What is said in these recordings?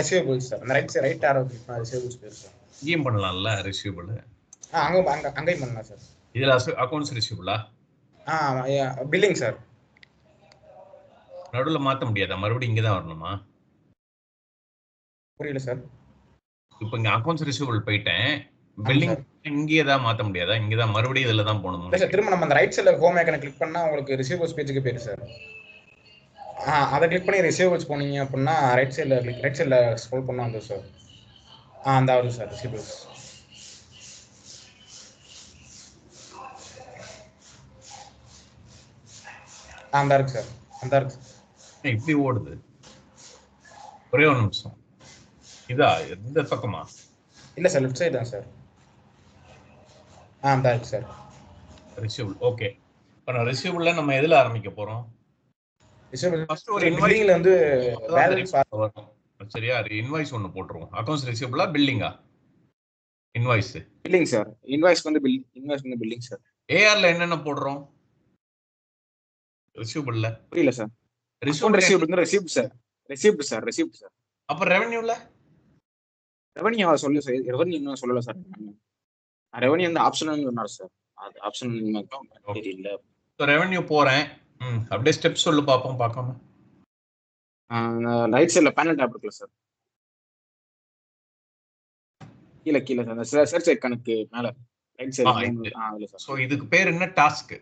Receivables sir. அந்த right ஆரோ click பண்ணா receivables பேர் சார். இங்கேயும் பண்ணலாம்ல ரிசீவபிள்? அங்கேயும் பண்ணலாம் சார். இதுல அக்கௌண்ட்ஸ் ரிசீவபிளா? Billing sir. நடுவுல மாத்த முடியாதா? மறுபடியும் இங்க தான் வரணுமா? புரியல சார். இப்போ இங்க அக்கௌண்ட்ஸ் ரிசீவபிள் போயிட்டேன். பில்லிங் இங்கே தான் மாத்த முடியாதா? இங்க தான் மறுபடியும் இதுல தான் போகணும். இல்ல சார், திரும்ப நம்ம அந்த ரைட் சைடுல ஹோம் ஐகானை கிளிக் பண்ணா உங்களுக்கு ரிசீவபிள்ஸ் பேஜுக்கு பேரு சார். அதை கிளிக் பண்ணி ரிசீவபிள்ஸ் போனீங்க அப்படின்னா ரைட் சைடுல ஸ்க்ரோல் பண்ணா வந்து சார். அந்த வருது சார் ரிசீவபிள்ஸ். அந்த இருக்கு சார். அந்த இருக்கு. இப்படி ஓடுது. ஒரே ஒரு நிமிஷம். இதா எந்த பக்கமா? இல்ல சார், லெஃப்ட் சைடு தான் சார். அந்த இருக்கு சார் ரிசீவபிள். ஓகே, இப்போ நான் ரிசீவபிள்ல நம்ம எதுல ஆரம்பிக்க போறோம்? ரிசீவபிள் ஃபர்ஸ்ட் ஒரு இன்வாய்ஸ்ல வந்து பேலன்ஸ் வரும். சரியா? இன்வாய்ஸ் ஒன்னு போட்டுருவோம். அக்கவுண்ட்ஸ் ரிசீவபிளா பில்லிங்கா? Invoice billing sir. இன்வாய்ஸ் வந்து பில்லிங் சார். ஏஆர்ல என்னென்ன போடுறோம் ரிசீவபிள்ல? புரியல சார். Receivable sir. அப்ப ரெவென்யூல சொல்லல சார். ரெவென்யூ இன்னும் சொல்லல சார். ரெவென்யூ வந்து ஆப்ஷனல் சொன்னார் சார். அது ஆப்ஷனல் தெரியல. சோ ரெவென்யூ போறேன். அப்படியே ஸ்டெப் சொல்லு பாப்போம். பார்க்காம ரைட் சைடுல பேனல் டாப் இருக்குல்ல சார். கீழ சார். சர்ச் ஐகானுக்கு மேல ரைட் சைடுல. இல்ல சார். சோ இதுக்கு பேர் என்ன? Task.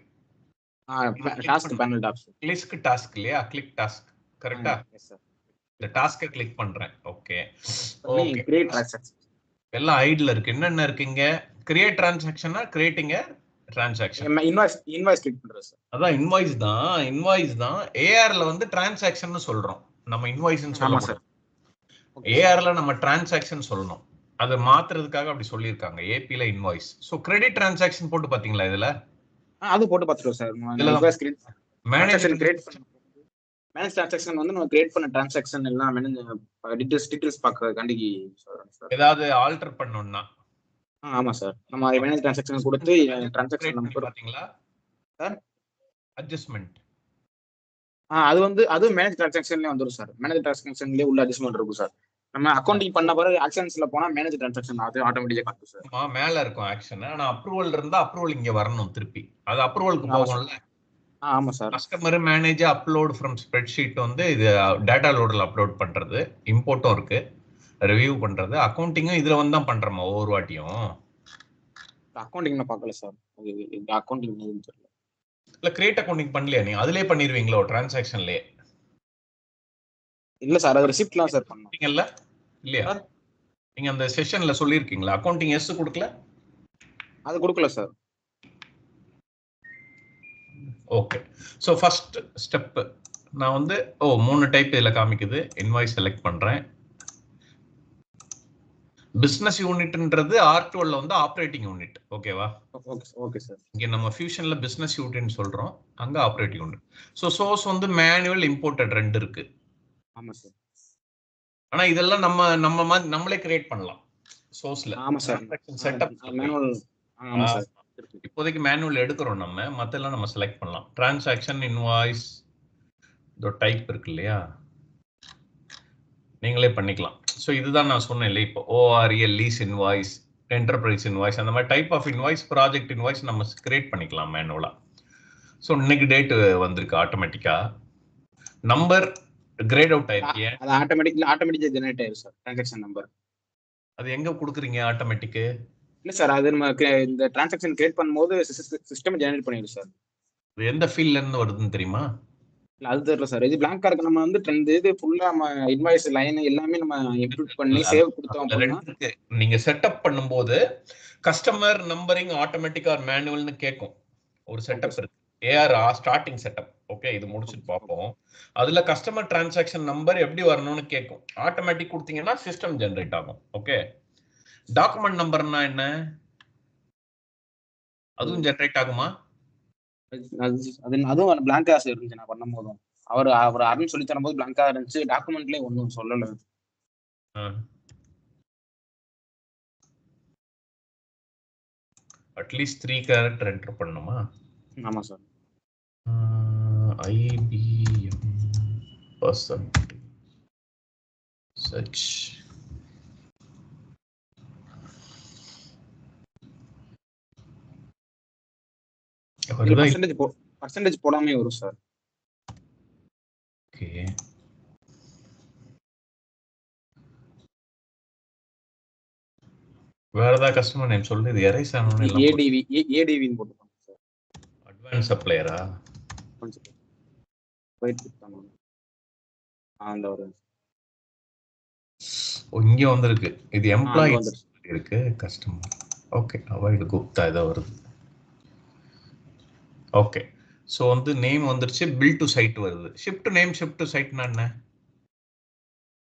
Task panel top. Click task இல்லையா? கிளிக் டாஸ்க் கரெக்ட்டா? Yes sir. இந்த டாஸ்கை கிளிக் பண்றேன். ஓகே கிரியேட் டிரான்சாக்ஷன் எல்லாம் ஐடில இருக்கு. என்னென்ன இருக்குங்க? கிரியேட் டிரான்சாக்ஷனா கிரியேட்டிங் டிரான்சாக்ஷன். இன்வாய்ஸ் கிளிக் பண்றேன் சார். அதான் இன்வாய்ஸ் தான். ஏஆர்ல வந்து டிரான்சாக்ஷன் சொல்றோம். நம்ம இன்வாய்ஸ்னு சொல்லலாம் சார். ஏஆர்ல நம்ம டிரான்சாக்ஷன் சொல்லணும். அதை மாத்துறதுக்காக அப்படி சொல்லியிருக்காங்க. ஏபில இன்வாய்ஸ். சோ கிரெடிட் டிரான்சாக்ஷன் போட்டு பாத்தீங்களா? இதுல அது போட்டு பாத்துறோம் sir. Invoice create manage transaction வந்து நம்ம கிரியேட் பண்ண டிரான்சாக்ஷன் எல்லாம் டீடைல்ஸ் பார்க்கறதுக்காண்டி சார். ஏதாவது ஆல்டர் பண்ணனும்னா ஆமா சார். நம்ம அதை மேனேஜ் டிரான்சாக்ஷன் கொடுத்து டிரான்சாக்ஷன் நம்பர் பாத்தீங்களா சார்? அட்ஜஸ்ட்மென்ட். அது மேனேஜ் டிரான்சாக்ஷன்லயே வந்துரும் சார். மேனேஜ் டிரான்சாக்ஷன்லயே உள்ள அட்ஜஸ்ட்மென்ட் இருக்கும் சார். நம்ம அக்கவுண்டிங் பண்ண பிறகு ஆக்ஷன்ஸ்ல போனா மேனேஜ் டிரான்சாக்ஷன் அது ஆட்டோமேட்டிக்கா காட்டும் சார். மேல இருக்கும் ஆக்ஷன். ஆனா அப்ரூவல் இருந்தா அப்ரூவல் இங்க வரணும் திருப்பி. அது அப்ரூவலுக்கு போகும்ல. ஆமா sir. Customer manage upload from spreadsheet வந்து இது டேட்டா லோடர்ல அப்லோட் பண்றது. இம்போர்ட்டும் இருக்கு, ரிவ்யூ பண்றது. அக்கவுண்டிங்கும் இதுல வந்து தான் பண்றோமா ஒவ்வொரு வாட்டியும்? அக்கவுண்டிங் நான் பார்க்கல சார். அக்கவுண்டிங் தெரியல. இல்ல கிரியேட் அக்கவுண்டிங் பண்ணலையா நீங்க? அதுலயே பண்ணிடுவீங்களோ டிரான்சாக்ஷன்லயே? இல்ல சார், அது ரிசிப்ட்லாம் சார் பண்ணீங்கல்ல இல்லையா? நீங்க அந்த செஷன்ல சொல்லிருக்கீங்களா அக்கவுண்டிங் எஸ் கொடுக்கல? அது கொடுக்கல sir. Okay. So first step நான் வந்து 3 டைப் இதில் காமிக்குது. இன்வாய்ஸ் செலக்ட் பண்ணுறேன். பிஸ்னஸ் யூனிட்ன்றது R12 வந்து ஆப்ரேட்டிங் யூனிட். ஓகேவா? Okay sir. இங்கே நம்ம ஃபியூஷனில் பிஸ்னஸ் யூனிட்னு சொல்கிறோம், அங்கே ஆப்ரேட்டிங் யூனிட். ஸோ சோர்ஸ் வந்து மேனுவல் இம்போர்ட்டட் 2 இருக்கு. ஆமாம் சார். ஆனால் இதெல்லாம் நம்மளே கிரியேட் பண்ணலாம் சோர்ஸ்ல. ஆமாம் சார். Setup manual. ஆமாம் சார். இப்போதைக்கு மேனுவல் எடுக்கிறோம் நம்ம. மற்றெல்லாம் நம்ம செலக்ட் பண்ணலாம். டிரான்சாக்ஷன், இன்வாய்ஸ், இதோ டைப் இருக்கு இல்லையா, நீங்களே பண்ணிக்கலாம். ஸோ இதுதான் நான் சொன்னேன் இல்லை, இப்போ ORL, lease invoice, enterprise invoice, அந்த மாதிரி type of invoice, project invoice நம்ம கிரியேட் பண்ணிக்கலாம் மேனுவலா. ஸோ இன்னைக்கு டேட் வந்திருக்கு ஆட்டோமேட்டிக்கா. நம்பர் கிரேட் அவுட் ஆயிருக்கு. அது ஆட்டோமேட்டிக்கா ஜெனரேட் ஆயிரும் சார் டிரான்சாக்ஷன் நம்பர். அது எங்க கொடுக்குறீங்க ஆட்டோமேட்டிக்கு? இல்ல சார், அது நம்ம இந்த டிரான்சாக்ஷன் கிரியேட் பண்ணும்போது சிஸ்டம் ஜெனரேட் பண்ணிடும் சார். அது எந்த ஃபீல்ட்ல இருந்து வருதுன்னு தெரியுமா? இல்ல அது தெரியல சார். இது பிளாங்கா இருக்கு. நம்ம வந்து இது ஃபுல்லா நம்ம இன்வாய்ஸ் லைன் எல்லாமே நம்ம இன்க்ளூட் பண்ணி சேவ் கொடுத்தோம் அப்படினா நீங்க செட்டப் பண்ணும்போது கஸ்டமர் நம்பரிங் ஆட்டோமேட்டிக்கா ஆர் மேனுவல்னு கேட்கும். ஒரு செட்டப் இருக்கு, ஏஆர் ஸ்டார்டிங் செட்டப். ஓகே, இது முடிச்சிட்டு பார்ப்போம். அதுல கஸ்டமர் டிரான்சாக்ஷன் நம்பர் எப்படி வரணும்னு கேட்கும். ஆட்டோமேட்டிக் கொடுத்தீங்கன்னா சிஸ்டம் ஜெனரேட் ஆகும். ஓகே. டாக்குமெண்ட் நம்பர்னா என்ன? அதுவும் ஜெனரேட் ஆகுமா? அதுவும் பிளாங்கா இருந்துச்சு. நான் பண்ணும்போதும் அவர் அருண் சொல்லி தரும்போது பிளாங்கா இருந்துச்சு. டாக்குமெண்ட்லயே ஒன்றும் சொல்லல. அட்லீஸ்ட் 3 கேரக்டர் என்டர் பண்ணணுமா? ஆமா sir. IBM percent search. Percentage போடாமே வரும் சார். ஓகே, வேற ஏதாவது கஸ்டமர் நேம் சொல்லு. இது எரேஸ் ஆனோன்னு எல்லாம் ஏடிவின்னு போட்டுருக்காங்க சார். அட்வான்ஸ் சப்ளையரா? கொஞ்சம் வெயிட் பண்ணனும். அந்த ஒரு இங்க வந்திருக்கு. இது எம்ப்ளாயி இருக்கு, கஸ்டமர். ஓகே, அவாய்ட் குப்தா ஏதோ வருது. ஓகே, ஸோ வந்து நேம் வந்துருச்சு, பில் டு சைட் வருது. ஷிஃப்ட் நேம், ஷிஃப்ட் டு சைட்னா என்ன?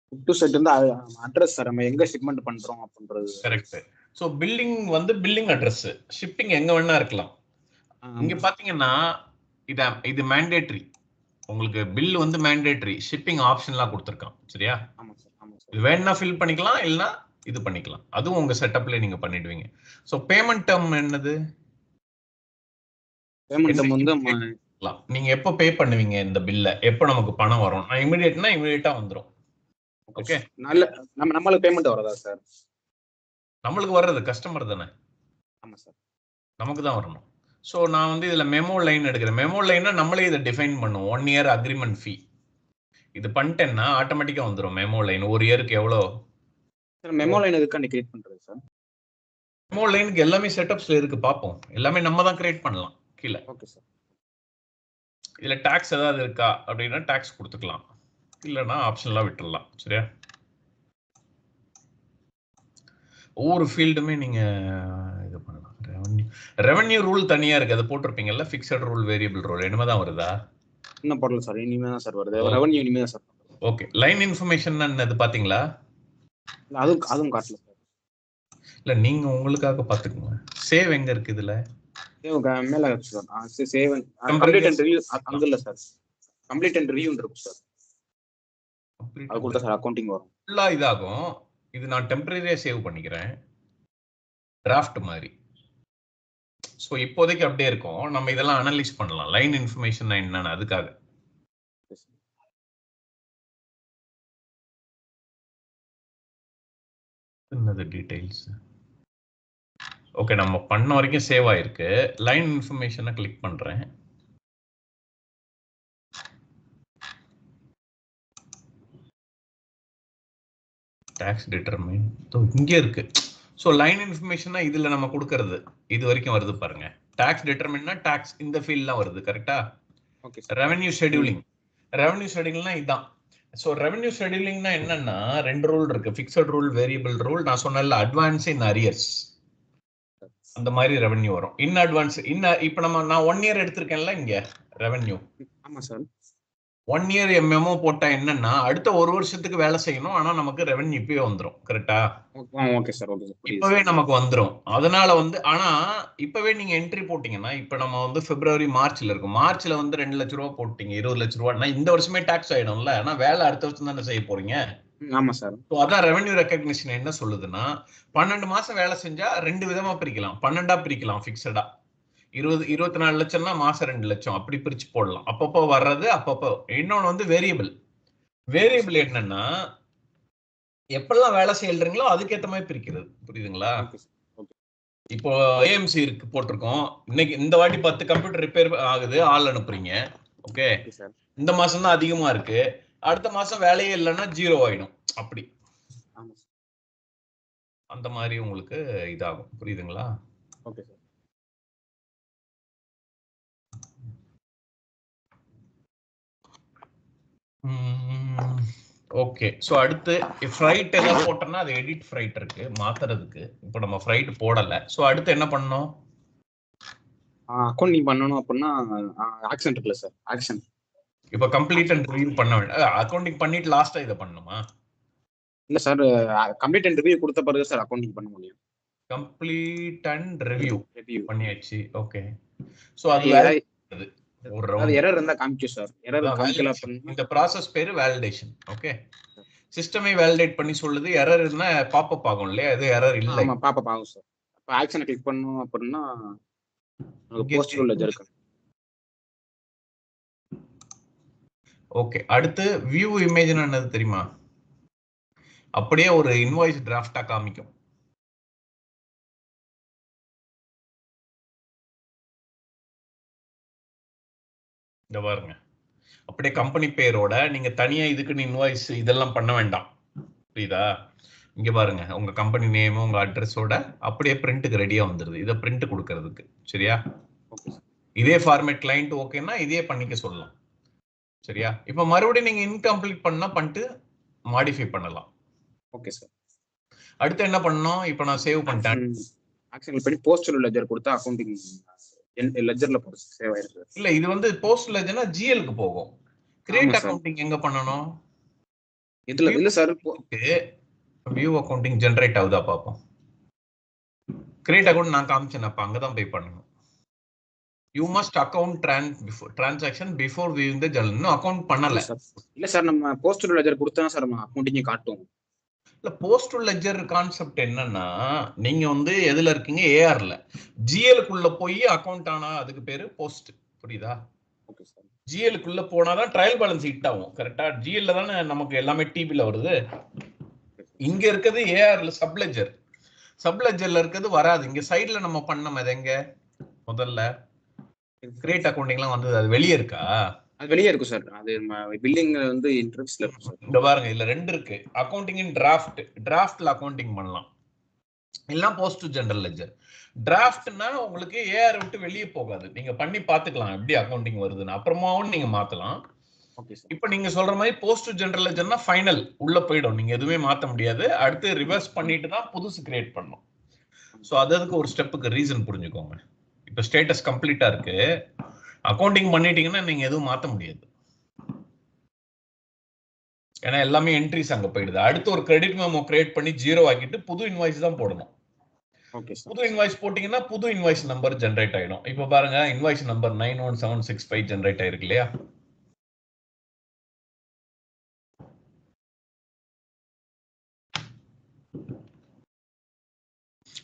ஷிஃப்ட் டு சைட் வந்து அட்ரஸ் சார், நம்ம எங்க ஷிப்மெண்ட் பண்றோம் அப்படின்றது. கரெக்ட். ஸோ பில்லிங் வந்து பில்லிங் அட்ரஸ், ஷிப்பிங் எங்க வேணா இருக்கலாம். இங்க பாத்தீங்கன்னா இது மேண்டேட்டரி. உங்களுக்கு பில் வந்து மேண்டேட்டரி, ஷிப்பிங் ஆப்ஷன்லாம் கொடுத்துருக்கான். சரியா? ஆமா சார், ஆமா சார். இது வேணா ஃபில் பண்ணிக்கலாம், இல்லைன்னா இது பண்ணிக்கலாம். அதுவும் உங்க செட்டப்ல நீங்க பண்ணிடுவீங்க. ஸோ பேமெண்ட் டேர்ம் என்னது? பேமெண்ட் டேர்ம் வந்து நீங்க எப்போ பே பண்ணுவீங்க இந்த பில்ல? எப்போ நமக்கு பணம் வரும்? நான் இமிடியேட்டா வந்துரும். ஓகே, நம்மளுக்கு பேமெண்ட் வரதா சார்? நம்மளுக்கு வர்றது கஸ்டமர் தானே. ஆமா சார், நமக்கு தான் வரணும். ஸோ நான் வந்து இதுல மெமோ லைன் எடுக்கிறேன். மெமோ லைன்னா நம்மளே இதை டிஃபைன் பண்ணுவோம். 1 year அக்ரிமெண்ட் ஃபீ. இது பண்ணிட்டேன்னா ஆட்டோமேட்டிக்கா வந்துடும் மெமோ லைன். ஒரு இயருக்கு எவ்வளோ? மெமோ லைன் எதுக்காண்டி கிரியேட் பண்றது சார்? மெமோ லைனுக்கு எல்லாமே செட்டப்ஸ்ல இருக்கு, பார்ப்போம். எல்லாமே நம்ம தான் கிரியேட் பண்ணலாம் கீழே. Okay sir. இதுல டாக்ஸ் ஏதாவது இருக்கா அப்படின்னா டாக்ஸ் கொடுத்துக்கலாம், இல்லைன்னா ஆப்ஷன்லாம் விட்டுடலாம். சரியா? ஒவ்வொரு ஃபீல்டுமே நீங்க இது பண்ணலாம். ரெவன்யூ ரூல் தனியா இருக்கு, அதை போட்டிருப்பீங்கல்ல. ஃபிக்ஸட் ரூல், வேரியபிள் ரூல் இனிமே தான் வருதா? இன்னும் போடல சார், இனிமே தான் சார் வருது. ரெவன்யூ இனிமே தான் சார். ஓகே, லைன் இன்ஃபர்மேஷன் என்னது பாத்தீங்களா? அதுவும் காட்டல சார். இல்ல, நீங்க உங்களுக்காக பாத்துக்கோங்க. சேவ் எங்க இருக்கு இதுல? சேவ் மேல இருக்கு sir. Save complete and review அங்க இல்ல சார். கம்ப்ளீட் அண்ட் ரிவ்யூ இருக்கு சார். அது கொடுத்தா சார் அக்கவுண்டிங் வரும். ஃபுல்லா இதாகும். இது நான் டெம்பரரியா சேவ் பண்ணிக்கிறேன், டிராஃப்ட் மாதிரி. ஸோ இப்போதைக்கு அப்படியே இருக்கும். நம்ம இதெல்லாம் அனலைஸ் பண்ணலாம். லைன் இன்ஃபர்மேஷன் என்னன்னு அதுக்காக. என்னது டீடைல்ஸ்? ஓகே, நம்ம பண்ண வரைக்கும் சேவ் ஆயிருக்கு. லைன் இன்ஃபர்மேஷனை கிளிக் பண்றேன். டாக்ஸ் டிட்டர்மைன் இங்க இருக்கு. ஸோ லைன் இன்ஃபர்மேஷனா இதுல நம்ம கொடுக்கறது இது வரைக்கும் வருது பாருங்க. டாக்ஸ் டிட்டர்மின்னா டாக்ஸ் இந்த ஃபீல்ட்லாம் வருது. கரெக்டா? ஓகே. Revenue scheduling. ரெவென்யூ ஷெட்யூலிங்னா இதுதான். ஸோ ரெவென்யூ ஷெட்யூலிங்னா என்னன்னா 2 ரூல் இருக்கு, ஃபிக்ஸட் ரூல், வேரியபிள் ரூல். நான் சொன்னேன்ல, அட்வான்ஸ், இன் அரியர்ஸ். அந்த மாதிரி ரெவென்யூ வரும். இன் அட்வான்ஸ், இப்போ நான் 1 year எடுத்திருக்கேன்ல இங்க ரெவென்யூ. ஆமா சார். 1 year மெமோ போட்டா என்னன்னா அடுத்த 1 வருஷத்துக்கு வேலை செய்யணும், ஆனா நமக்கு ரெவென்யூ இப்பவே வந்துடும். கரெக்டா? Okay sir, okay sir. இப்பவே நமக்கு வந்துடும். அதனால வந்து ஆனா இப்பவே நீங்க என்ட்ரி போட்டீங்கன்னா, இப்ப நம்ம வந்து பிப்ரவரி மார்ச்ல இருக்கும். மார்ச்ல வந்து 2 லட்ச ரூபா போட்டீங்க, 20 லட்ச ரூபான்னா இந்த வருஷமே டாக்ஸ் ஆயிடும்ல. ஆனா வேலை அடுத்த வருஷம் தானே செய்ய போறீங்க. ஆமா சார். ஸோ அதான் ரெவென்யூ ரெகக்னிஷன் என்ன சொல்லுதுன்னா, 12 மாசம் வேலை செஞ்சா 2 விதமா பிரிக்கலாம். 12ஆ பிரிக்கலாம், பிக்சடா. 24 லட்சம்னா மாசம் 2 லட்சம் அப்படி பிரிச்சு போடலாம். அப்பப்போ வர்றது அப்பப்போ. இன்னொன்னு வந்து வேரியபிள். வேரியபிள் என்னன்னா எப்பெல்லாம் வேலை செய்யறீங்களோ அதுக்கேற்ற மாதிரி பிரிக்கிறது. புரியுதுங்களா? இப்போ ஏஎம்சி இருக்கு போட்டிருக்கோம். இன்னைக்கு இந்த வாட்டி 10 கம்ப்யூட்டர் ரிப்பேர் ஆகுது, ஆள் அனுப்புறீங்க. ஓகே, இந்த மாசம் தான் அதிகமா இருக்கு, அடுத்த மாசம் வேலையே இல்லைன்னா 0 ஆயிடும். அப்படி அந்த மாதிரி உங்களுக்கு இதாகும். புரியுதுங்களா? Okay sir. ஓகே, ஸோ அடுத்து ஃப்ரைட் ஏதாவது போட்டோம்னா அது எடிட் ஃப்ரைட் இருக்கு மாத்துறதுக்கு. இப்போ நம்ம ஃப்ரைட் போடலை. ஸோ அடுத்து என்ன பண்ணணும்? அக்கவுண்டிங் பண்ணணும் அப்படின்னா ஆக்ஷன் இருக்குல்ல சார், ஆக்ஷன். இப்போ கம்ப்ளீட் அண்ட் ரிவ்யூ பண்ண வேண்டாம், அக்கவுண்டிங் பண்ணிட்டு லாஸ்டா இதை பண்ணணுமா? இல்ல சார், கம்ப்ளீட் அண்ட் ரிவ்யூ கொடுத்த பிறகு சார் அக்கவுண்டிங் பண்ண முடியும். கம்ப்ளீட் அண்ட் ரிவ்யூ பண்ணியாச்சு. ஓகே, ஸோ அது ஒரு ரவுண்ட் எரர் இருந்தா காமிக்கும் சார். எரர் காமிக்கல அப்படினா இந்த process பேரு வேலிடேஷன். ஓகே, சிஸ்டமே வேலிடேட் பண்ணி சொல்லுது. எரர் இருந்தா பாப் அப் ஆகும் இல்லையா? அது எரர் இல்ல. ஆமா, பாப் அப் ஆகும் சார். அப்ப ஆக்ஷனை கிளிக் பண்ணனும் அப்படினா போஸ்ட் ரூல் இருக்கு. ஓகே, அடுத்து வியூ இமேஜ்னா என்னது தெரியுமா? அப்படியே ஒரு இன்வாய்ஸ் டிராஃப்டா காமிக்கும். இந்த பாருங்க, அப்படியே கம்பெனி பேரோட நீங்க தனியா இதுக்குன்னு இன்வாய்ஸ் இதெல்லாம் பண்ண வேண்டாம். புரியுதா? இங்க பாருங்க, உங்க கம்பெனி நேம் உங்க அட்ரஸோட அப்படியே பிரிண்ட்டுக்கு ரெடியா வந்துருது. இதை பிரிண்ட் கொடுக்கறதுக்கு. சரியா? இதே ஃபார்மேட் கிளைண்ட் ஓகேன்னா இதே பண்ணிக்க சொல்லலாம். சரியா? இப்ப மறுபடியும் நீங்க இன்கம்ப்ளீட் பண்ணா பண்ணிட்டு மாடிஃபை பண்ணலாம். Okay sir. அடுத்து என்ன பண்ணணும்? இப்ப நான் சேவ் பண்ணிட்டேன். ஆக்ஷன் பண்ணி போஸ்டல் லெஜர் கொடுத்தா அக்கவுண்டிங் லெஜர்ல போடு சேவ் ஆயிருக்கு. இல்ல, இது வந்து போஸ்ட் லெஜர்னா ஜிஎல்க்கு போகும். கிரியேட் அக்கவுண்டிங் எங்க பண்ணனும்? இதுல இல்ல சார். வியூ அக்கவுண்டிங் ஜெனரேட் ஆகுதா பாப்போம். கிரியேட் அக்கவுண்ட் நான் காமிச்சேன், அப்ப அங்க தான் போய் பண்ணனும். You must account transaction before viewing the journal. இன்னும் அக்கவுண்ட் பண்ணல. இல்ல சார், நம்ம போஸ்டல் லெஜர் கொடுத்தா சார் நம்ம அக்கவுண்டிங் காட்டும். இல்ல, போஸ்டல் லெஜர் கான்செப்ட் என்னன்னா, நீங்க வந்து எதுல இருக்கீங்க? ஏஆர்ல. ஜிஎல்க்குள்ள போய் அக்கவுண்ட் ஆனா அதுக்கு பேரு போஸ்ட். புரியுதா? Okay sir. ஜிஎல்க்குள்ள போனாதான் ட்ரையல் பேலன்ஸ் ஹிட் ஆகும். கரெக்டா? ஜிஎல்ல தானே நமக்கு எல்லாமே டிபில வருது. இங்க இருக்குது ஏஆர்ல சப்லெஜர். சப்லெஜர்ல இருக்குது வராது. இங்க சைடுல நம்ம பண்ணோம். அது எங்க? முதல்ல கிரியேட் அக்கவுண்டிங்லாம் வந்தது, அது வெளியே இருக்கா? அது வெளியே இருக்கு சார். அது பில்லிங் வந்து இன்டர்ஃபேஸ்ல இருக்கு சார். இந்த பாருங்க, இதுல ரெண்டு இருக்கு. அக்கவுண்டிங் இன் டிராஃப்ட். டிராஃப்ட்ல அக்கவுண்டிங் பண்ணலாம். இல்ல போஸ்ட் டு ஜெனரல் லெட்ஜர். டிராஃப்ட்னா உங்களுக்கு ஏஆர் விட்டு வெளியே போகாது. நீங்க பண்ணி பாத்துக்கலாம் எப்படி அக்கவுண்டிங் வருதுன்னு. அப்புறமாவும் நீங்க மாத்தலாம். Okay sir. இப்போ நீங்க சொல்ற மாதிரி போஸ்ட் டு ஜெனரல் லெட்ஜர்னா ஃபைனல் உள்ள போய்டும். நீங்க எதுவுமே மாத்த முடியாது. அடுத்து ரிவர்ஸ் பண்ணிட்டு தான் புதுசு கிரியேட் பண்ணணும். சோ அதுக்கு ஒரு ஸ்டெப்புக்கு ரீசன் புரிஞ்சுக்கோங்க. இப்போ ஸ்டேட்டஸ் கம்ப்ளீட்டா இருக்கு. அக்கவுண்டிங் பண்ணிட்டீங்கன்னா நீங்க எதுவும் மாத்த முடியாது. ஏன்னா எல்லாமே என்ட்ரிஸ் அங்க போயிடுது. அடுத்து ஒரு கிரெடிட் மெமோ கிரியேட் பண்ணி 0 ஆக்கிட்டு புது இன்வாய்ஸ் தான் போடணும். Okay sir. புது இன்வாய்ஸ் போட்டீங்கன்னா புது இன்வாய்ஸ் நம்பர் ஜெனரேட் ஆயிடும். இப்போ பாருங்க, இன்வாய்ஸ் நம்பர் 91765 ஜெனரேட் ஆயிருக்கு இல்லையா?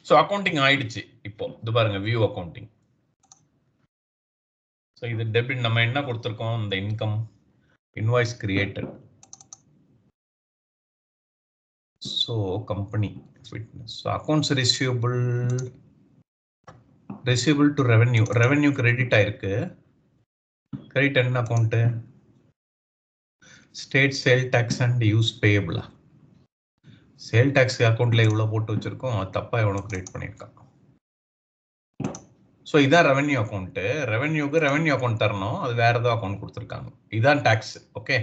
சோ அக்கவுண்டிங் ஆயிடுச்சு. இப்போ இது பாருங்க, வியூ அக்கவுண்டிங். சோ இது டெபிட். நம்ம என்ன கொடுத்திருக்கோம்? இந்த income invoice created. So company fitness. So accounts receivable to revenue credit ஆயிருக்கு. Credit என்ன account? State sale tax and use payable. Sale tax அக்கவுண்ட்ல இவ்வளவு போட்டு வச்சிருக்கோம். தப்பா எவனோ கிரியேட் பண்ணிருக்கான். சோ இதான் ரெவென்யூ அக்கவுண்ட். ரெவென்யூக்கு ரெவென்யூ அக்கவுண்ட் தரணும். அது வேற ஏதோ அக்கவுண்ட் கொடுத்திருக்காங்க. இதான் டாக்ஸ். ஓகே.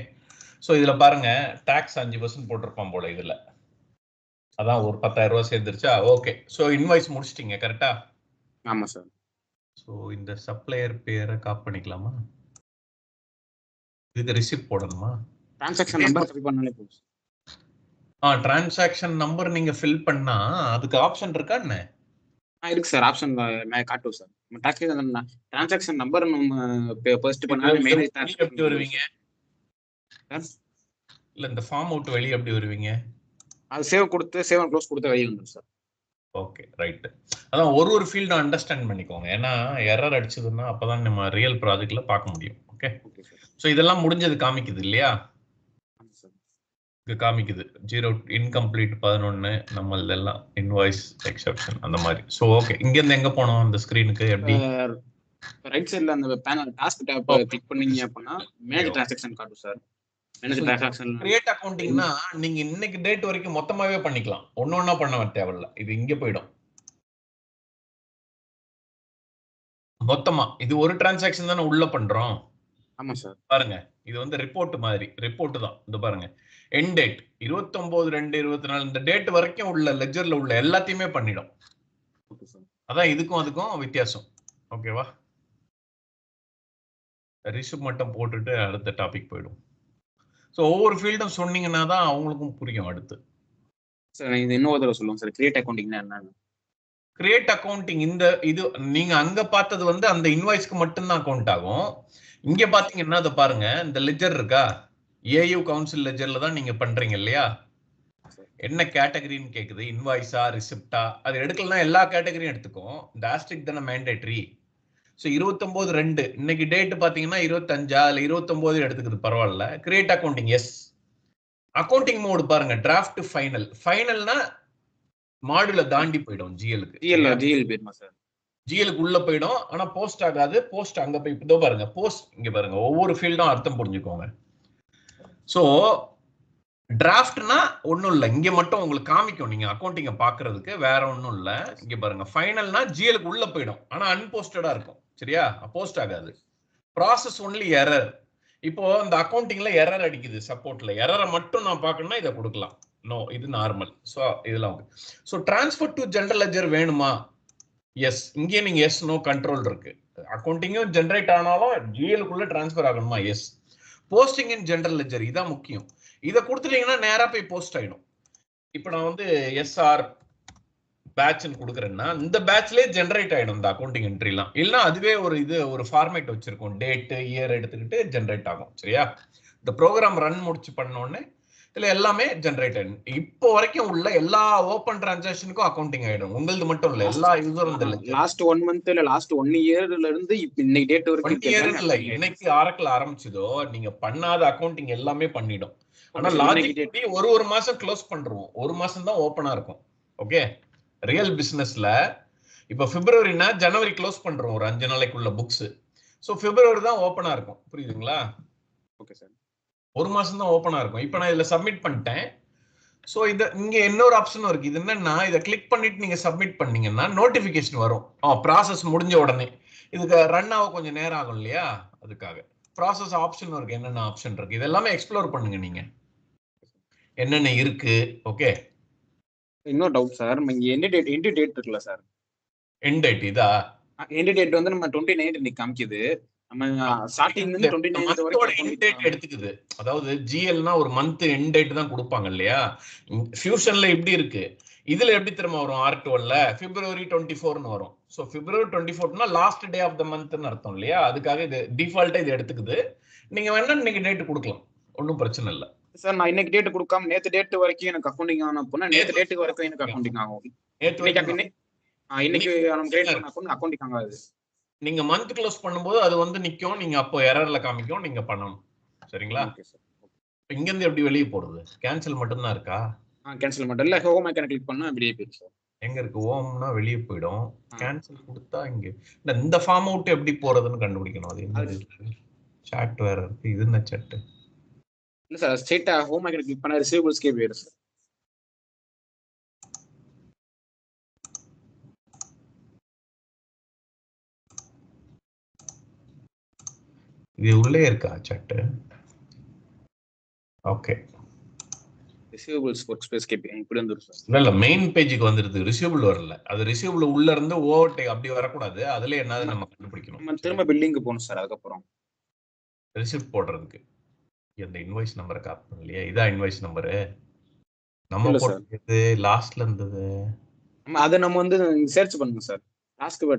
சோ இதுல பாருங்க, டாக்ஸ் 5% போட்டிருப்பான் போல இதுல. அதான் ஒரு 10,000 ரூபாய் சேர்ந்துருச்சா? ஓகே. சோ இன்வாய்ஸ் முடிச்சிட்டீங்க. கரெக்டா? ஆமா சார். சோ இந்த சப்ளையர் பேரை காப்பி பண்ணிக்கலாமா? இதுக்கு ரிசிப்ட் போடணுமா? டிரான்சாக்ஷன் நம்பர் ஃபில் பண்ணாலே போதும். டிரான்சாக்ஷன் நம்பர் நீங்க ஃபில் பண்ணா அதுக்கு ஆப்ஷன் இருக்கா என்ன? இருக்கு சார். ஆப்ஷன் காட்டும் சார். டிரான்சாக்ஷன் நம்பர் நம்ம ஃபர்ஸ்ட் பண்ணாலே மெயின் எப்படி வருவீங்க? இல்ல, இந்த ஃபார்ம் அவுட் வெளிய எப்படி வருவீங்க? அது சேவ் கொடுத்து சேவ் அண்ட் க்ளோஸ் கொடுத்து வெளிய வந்துரும் சார். Okay, right. அதான் ஒரு ஃபீல்ட் அண்டர்ஸ்டாண்ட் பண்ணிக்கோங்க. ஏன்னா எரர் அடிச்சதுன்னா அப்பதான் நம்ம ரியல் ப்ராஜெக்ட்ல பார்க்க முடியும். ஓகே. சோ இதெல்லாம் முடிஞ்சது காமிக்குது இல்லையா? இது காமிக்குது 0 இன்கம்ப்ளீட் 11 நம்மளதெல்லாம் இன்வாய்ஸ் எக்ஸெப்ஷன் அந்த மாதிரி. சோ ஓகே, இங்க இருந்து எங்க போறோம்? அந்த ஸ்கிரீனுக்கு எப்படி? ரைட் சைடுல அந்த பேனல் டாஸ்க் டாப் கிளிக் பண்ணீங்க அப்படினா மேனேஜ் டிரான்சாக்ஷன் காட்டும் சார். மேனேஜ் டிரான்சாக்ஷன் கிரியேட் அக்கவுண்டிங்னா நீங்க இன்னைக்கு டேட் வரைக்கும் மொத்தமாவே பண்ணிக்கலாம். ஒண்ணொண்ணா பண்ண தேவையில்ல. இது இங்க போய்டும் மொத்தமா. இது ஒரு டிரான்சாக்ஷன் தானே உள்ள பண்றோம். ஆமா சார். பாருங்க, இது வந்து ரிப்போர்ட் மாதிரி. ரிப்போர்ட் தான். இந்த பாருங்க, எண்ட் டேட் 29/2/24 இந்த டேட் வரைக்கும் உள்ள லெட்ஜர்ல உள்ள எல்லாத்தையுமே பண்ணிடும். அதான் இதுக்கும் அதுக்கும் வித்தியாசம். ஓகேவா? ரிசிப்ட் மட்டும் போட்டுட்டு அடுத்த டாபிக் போய்டும். சோ ஒவ்வொரு ஃபீல்டும் சொன்னீங்கன்னா தான் அவங்களுக்கும் புரியும். அடுத்து சார் இது இன்னொரு தடவை சொல்லுங்க சார். கிரியேட் அக்கவுண்டிங்னா என்னன்னு? கிரியேட் அக்கவுண்டிங் இந்த இது நீங்க அங்க பார்த்தது வந்து அந்த இன்வாய்ஸ்க்கு மட்டும் தான் அக்கவுண்ட் ஆகும். இங்க பாத்தீங்கன்னா அதை பாருங்க, இந்த லெட்ஜர் இருக்கா? ஏயு கவுன்சில் லெட்ஜர்ல தான் நீங்க பண்றீங்க இல்லையா? என்ன கேட்டகரின்னு கேக்குது. இன்வாய்ஸா ரிசிப்டா? அது எடுக்கலாம். எல்லா கேட்டகரியும் எடுத்துக்கும். இந்த ஆஸ்ட்ரிக் தானே மேண்டேட்டரி. ஸோ 29/2 இன்னைக்கு டேட் பாத்தீங்கன்னா 25 அதுல 29 எடுத்துக்குது. பரவாயில்ல. Create accounting yes. Accounting mode பாருங்க, டிராஃப்ட் ஃபைனல். ஃபைனல்னா மாடுல தாண்டி போயிடும் ஜிஎலுக்கு. ஜிஎல் போயிருமா சார்? ஜிஎலுக்கு உள்ள போயிடும், ஆனா போஸ்ட் ஆகாது. போஸ்ட் அங்க போய் இதோ பாருங்க, போஸ்ட் இங்க பாருங்க, ஒவ்வொரு ஃபீல்டும் அர்த்தம் புரிஞ்சுக்கோங்க. சோ டிராஃப்ட்னா ஒன்றும் இல்லை, இங்க மட்டும் உங்களுக்கு காமிக்கும் நீங்க அக்கௌண்டிங்க பாக்குறதுக்கு, வேற ஒன்றும் இல்லை. இங்க பாருங்க, ஃபைனல்னா ஜிஎலுக்கு உள்ள போயிடும், ஆனா அன்போஸ்டடா இருக்கும். சரியா? போஸ்ட் ஆகாது. Process only error. இப்போ இந்த அக்கௌண்டிங்ல எரர் அடிக்குது, சப்போர்ட்ல எரரை மட்டும் நான் பார்க்கணும்னா இதை கொடுக்கலாம். நோ, இது நார்மல். ஸோ இதெல்லாம் okay. So transfer to general ledger வேணுமா? எஸ். இங்கே நீங்க எஸ் நோ கண்ட்ரோல் இருக்கு. அக்கௌண்டிங்கும் ஜென்ரேட் ஆனாலும் ஜிஎலுக்குள்ள டிரான்ஸ்ஃபர் ஆகணுமா? Yes. Posting in general ledger, இதான் முக்கியம். இதை கொடுத்துட்டீங்கன்னா நேரா போய் போஸ்ட் ஆயிடும். இப்போ நான் வந்து எஸ்ஆர் பேட்ச்னு கொடுக்குறேன்னா இந்த பேட்ச்லேயே ஜென்ரேட் ஆயிடும் இந்த அக்கௌண்டிங் என்ட்ரிலாம். இல்லைன்னா அதுவே ஒரு ஃபார்மேட் வச்சிருக்கோம், டேட்டு இயர் எடுத்துக்கிட்டு ஜென்ரேட் ஆகும். சரியா? இந்த ப்ரோக்ராம் ரன் முடிச்சு பண்ணோடனே இதுல எல்லாமே ஜென்ரேட் ஆயிடும். இப்போ வரைக்கும் உள்ள எல்லா ஓப்பன் டிரான்சாக்ஷனுக்கும் அக்கௌண்டிங் ஆயிடும். உங்களது மட்டும் இல்ல, எல்லா யூசரும். லாஸ்ட் 1 மந்த் இல்ல லாஸ்ட் 1 இயர்ல இருந்து இன்னைக்கு டேட் வரைக்கும் 1 இயர் இல்ல, இன்னைக்கு ஆரக்கிள் ஆரம்பிச்சதோ நீங்க பண்ணாத அக்கௌண்டிங் எல்லாமே பண்ணிடும். ஆனா லாஜிக் ஒரு மாசம் க்ளோஸ் பண்றோம், 1 மாசம் தான் ஓப்பனா இருக்கும். ஓகே, ரியல் பிசினஸ்ல இப்ப பிப்ரவரினா ஜனவரி க்ளோஸ் பண்றோம் ஒரு 5 நாளைக்குள்ள புக்ஸ். சோ பிப்ரவரி தான் ஓப்பனா இருக்கும். புரியுதுங்களா? Okay sir. 1 மாசம் தான் ஓப்பனா இருக்கும். இப்போ நான் இதுல சப்மிட் பண்ணிட்டேன். ஸோ இது இங்க இன்னொரு ஆப்ஷனும் இருக்கு. இது என்னன்னா, இதை கிளிக் பண்ணிட்டு நீங்க சப்மிட் பண்ணீங்கன்னா நோட்டிபிகேஷன் வரும். ப்ராசஸ் முடிஞ்ச உடனே. இதுக்கு ரன் ஆக கொஞ்சம் நேரம் ஆகும் இல்லையா, அதுக்காக ப்ராசஸ் ஆப்ஷன் இருக்கு. என்னென்ன ஆப்ஷன் இருக்கு இது எல்லாமே எக்ஸ்ப்ளோர் பண்ணுங்க நீங்க, என்னென்ன இருக்கு. ஓகே, இன்னொரு டவுட் சார், இங்க எண்ட் டேட் இருக்குல்ல சார்? எண்ட் டேட் இதா? எண்ட் டேட் வந்து நம்ம 29 இன்னைக்கு காமிக்குது. நம்ம ஸ்டார்டிங்ல இருந்து 29 வரைக்கும் எண்ட் டேட் எடுத்துக்குது. அதாவது ஜிஎல்னா ஒரு மந்த் எண்ட் டேட் தான் கொடுப்பாங்க இல்லையா? ஃபியூஷன்ல இப்படி இருக்கு. இதுல எப்படி திரும்ப வரும்? R12ல பிப்ரவரி 24ன்னு வரும். ஸோ பிப்ரவரி 24னா லாஸ்ட் டே ஆஃப் த மந்த்னு அர்த்தம் இல்லையா? அதுக்காக இது டிஃபால்ட்டா இது எடுத்துக்குது. நீங்க வேணா இன்னைக்கு டேட் கொடுக்கலாம், ஒன்றும் பிரச்சனை இல்லை சார். நான் இன்னைக்கு டேட் கொடுக்காம நேத்து டேட் வரைக்கும் எனக்கு அக்கௌண்டிங் ஆன போனா நேத்து டேட் வரைக்கும் எனக்கு அக்கௌண்டிங் ஆகும். இன்னைக்கு நம்ம கிரியேட் பண்ண அக்கௌண்ட் அக்கௌண்டிங் ஆகாது. நீங்க மந்த் க்ளோஸ் பண்ணும்போது அது வந்து நிக்கும், நீங்க அப்போ எரர்ல காமிக்கும், நீங்க பண்ணணும். சரிங்களா? Okay sir. இங்க இருந்து எப்படி வெளியே போறது? கேன்சல் மட்டும் தான் இருக்கா? கேன்சல் மட்டும் இல்ல, ஹோம் ஐகானை கிளிக் பண்ணா வெளியே போயிடும் சார். எங்க இருக்கு? ஹோம்னா வெளியே போயிடும். கேன்சல் கொடுத்தா இங்க இந்த ஃபார்ம் அவுட் எப்படி போறதுன்னு கண்டுபிடிக்கணும். அது என்னது? சாட் வேற இருக்கு. இது என்ன சாட்? இல்ல சார், ஸ்ட்ரைட்டா ஹோம் ஐகானை கிளிக் பண்ணா ரிசீவபிள்ஸ்க்கே போயிடும் சார். இது உள்ளே இருக்கா சாட்? Okay, receivables work space KP இப்படி வந்துரும் சார். இல்ல மெயின் பேஜுக்கு வந்துருது, ரிசீவபிள் வரல. அது ரிசீவபிள் உள்ள இருந்து ஓவர்டேக் அப்படி வரக்கூடாது. அதுல என்னது நம்ம கண்டுபிடிக்கணும். நம்ம திரும்ப பில்லிங்க்கு போகணும் சார். அதுக்கப்புறம் ரிசிப்ட் போடுறதுக்கு இந்த இன்வாய்ஸ் நம்பரை காப்பி பண்ணலையா? இதான் இன்வாய்ஸ் நம்பரு நம்ம போட்டது லாஸ்ட்ல இருந்தது. அதை நம்ம வந்து சர்ச் பண்ணுங்க சார்.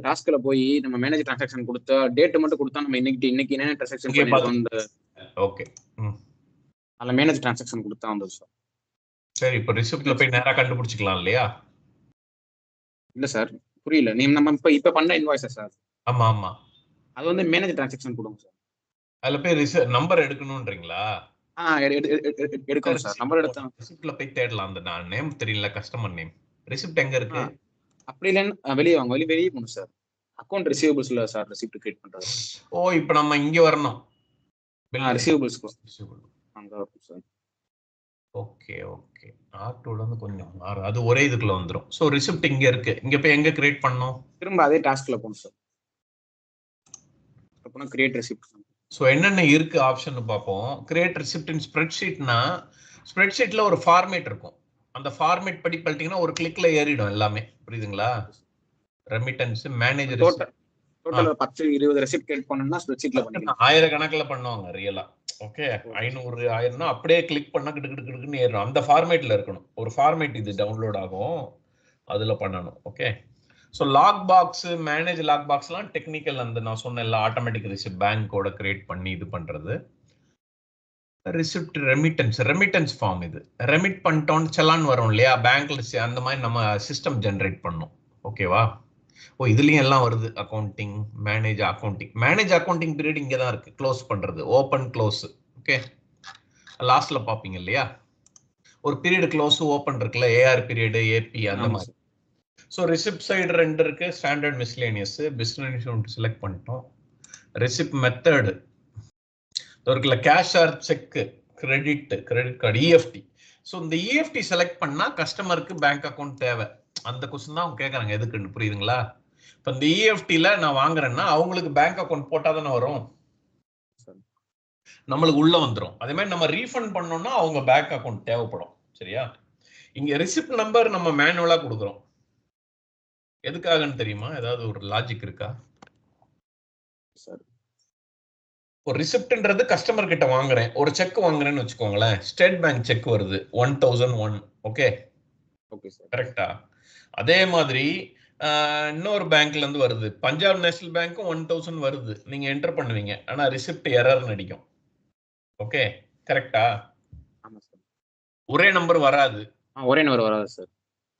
டாஸ்க்ல போய் நம்ம மேனேஜ் டிரான்சாக்ஷன் கொடுத்தா டேட் மட்டும் கொடுத்தா நம்ம இன்னைக்கு என்ன டிரான்சாக்ஷன் பண்ணிருக்கோம். ஓகே, அதுல மேனேஜ் டிரான்சாக்ஷன் கொடுத்தா வந்தது சார். சரி, இப்போ ரிசிப்ட்ல போய் நேரா கண்டுபிடிச்சிக்கலாம் இல்லையா? இல்ல சார், புரியல. நம்ம இப்ப பண்ண இன்வாய்ஸ் சார். ஆமா ஆமா, அது வந்து மேனேஜ் டிரான்சாக்ஷன் கொடுங்க சார். அதுல போய் நம்பர் எடுக்கணும்ன்றீங்களா? எடுக்கணும் சார். நம்பர் எடுத்தா ரிசிப்ட்ல போய் தேடலாம். அந்த நேம் தெரியல, கஸ்டமர் நேம். ரிசிப்ட் எங்க இருக்கு? அப்படி இல்லைன்னு வெளியே வாங்க, வெளியே போகணும் சார். அக்கௌண்ட் ரிசீவபிள்ஸ்ல சார் ரிசிப்ட் கிரியேட் பண்றது. ஓ, இப்போ நம்ம இங்க வரணும். ரிசீவபிள்ஸ்க்கு அங்க வரும் சார். ஓகே ஓகே, R2ல இருந்து கொஞ்சம் மாறும், அது ஒரே இதுக்குள்ள வந்துரும். சோ ரிசிப்ட் இங்க இருக்கு. இங்க போய் எங்க கிரியேட் பண்ணனும்? திரும்ப அதே டாஸ்க்ல போணும் சார். அப்பனா கிரியேட் ரிசிப்ட். சோ என்னென்ன இருக்கு ஆப்ஷன் பாப்போம். கிரியேட் ரிசிப்ட் இன் ஸ்ப்ரெட்ஷீட்னா ஸ்ப்ரெட்ஷீட்ல ஒரு ஃபார்மேட் இருக்கும். அந்த ஃபார்மேட் படி பண்ணிட்டீங்கன்னா ஒரு கிளிக்ல ஏறிடும் எல்லாமே. புரியுதுங்களா? Remittance, manager, total 10 20 receipt create பண்ணனும்னா ஸ்ப்ரெட்ஷீட்ல பண்ணிக்கலாம். ஆயிரக்கணக்குல பண்ணுவாங்க ரியலா. ஓகே, 500 1000னா அப்படியே கிளிக் பண்ணா கிடுக்கிடுன்னு ஏறும். அந்த ஃபார்மேட்ல இருக்கணும். ஒரு ஃபார்மேட் இது டவுன்லோட் ஆகும், அதுல பண்ணணும். Okay, so lock box, manage lock பாக்ஸ்லாம் டெக்னிக்கல். அந்த நான் சொன்ன எல்லா ஆட்டோமேட்டிக் ரிசிப்ட் பேங்கோட கிரியேட் பண்ணி இது பண்றது. Receipt remittance form. இது ரெமிட் பண்ணிட்டோன்னு செலான் வரும் இல்லையா பேங்க்ல, அந்த மாதிரி நம்ம சிஸ்டம் ஜென்ரேட் பண்ணோம். ஓகேவா? ஓ, இதுலயும் எல்லாம் வருது. அக்கௌண்டிங், மேனேஜ் அக்கௌண்டிங் பீரியட் இங்க தான் இருக்கு. க்ளோஸ் பண்றது, ஓபன் க்ளோஸ். ஓகே, லாஸ்ட்ல பாப்பீங்க இல்லையா? ஒரு பீரியட் க்ளோஸ் ஓப்பன் இருக்குல்ல, ஏஆர் பீரியட், ஏபி அந்த ஆமா மாதிரி. சார். ஸோ ரிசிப்ட் சைடு 2 இருக்கு, standard miscellaneous. Business unit select பண்ணிட்டோம். ரெசிப்ட் மெத்தட் இருக்குல்ல, cash R check, credit card, EFT. So இந்த இஎஃப்டி செலக்ட் பண்ணா கஸ்டமருக்கு பேங்க் அக்கௌண்ட் தேவை. அந்த கொஸ்டின் தான் அவங்க கேட்கறாங்க, எதுக்குன்னு புரியுதுங்களா? இப்போ இந்த இஎஃப்டில நான் வாங்குறேன்னா அவங்களுக்கு பேங்க் அக்கௌண்ட் போட்டா தானே வரும், நம்மளுக்கு உள்ள வந்துடும். அதே மாதிரி நம்ம ரீஃபண்ட் பண்ணோம்னா அவங்க பேங்க் அக்கௌண்ட் தேவைப்படும். சரியா? இங்க ரிசிப்ட் நம்பர் நம்ம மேனுவலா கொடுக்குறோம். எதுக்காகன்னு தெரியுமா? ஏதாவது ஒரு லாஜிக் இருக்கா? ஒரு ரிசிப்ட்ன்றது கஸ்டமர் கிட்ட வாங்குறேன், ஒரு செக் வாங்குறேன்னு வச்சுக்கோங்களேன். ஸ்டேட் பேங்க் செக் வருது 1001. Okay okay sir. கரெக்டா? அதே மாதிரி இன்னொரு பேங்க்ல இருந்து வருது, பஞ்சாப் நேஷனல் பேங்க்கும் 1000 வருது. நீங்க என்டர் பண்ணுவீங்க, ஆனா ரிசிப்ட் எரர்னு அடிக்கும். ஓகே கரெக்டா? ஆமா சார். ஒரே நம்பர் வராது. ஒரே நம்பர் வராது சார்.